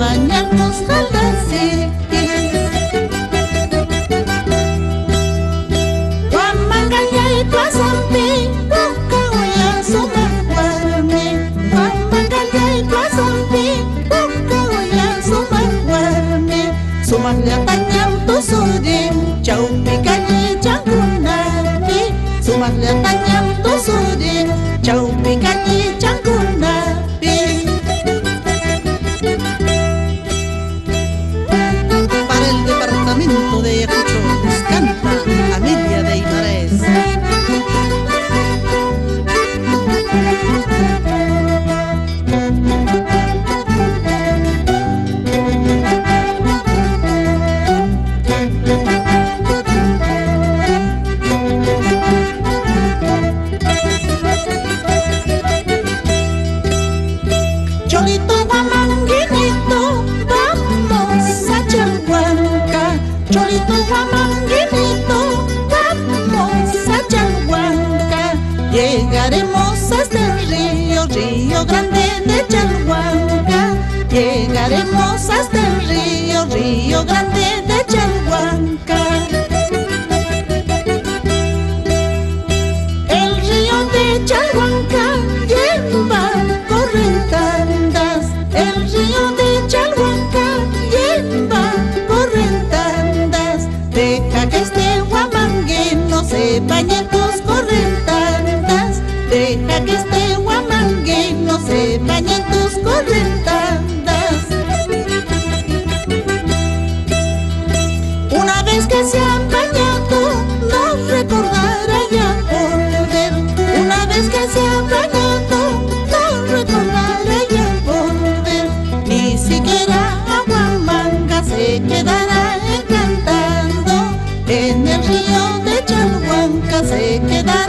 bañarnos al decir. Guamangaya y Tuazampi, Bucahuaya, Sumaguarme. Guamangaya y Tuazampi, Bucahuaya, Sumaguarme. Sumagliatanyam tusudin, Chaupicañi changunapi. Sumagliatanyam tusudin, Chaupicañi changunapi. Para el departamento de Ayacucho les canta Amelia de Ibarez. Cholito guamanguinito, vamos a Chalhuanca. Cholito guamanguinito, vamos a Chalhuanca. Llegaremos hasta el río, Río Grande de Chalhuanca. Llegaremos hasta el río, Río Grande de Chalhuanca. El río de Chalhuanca lleva correntandas. El río de Chalhuanca lleva correntandas. Deja que este guamangueno se bañe en tus correntandas. Deja que este guamangueno se bañe en tus correntandas. Una vez que se han bañado, no recordará ya volver. Una vez que se han bañado, no recordará ya volver. Ni siquiera Aguamanga se quedará encantando. En el río de Chalhuanca se quedará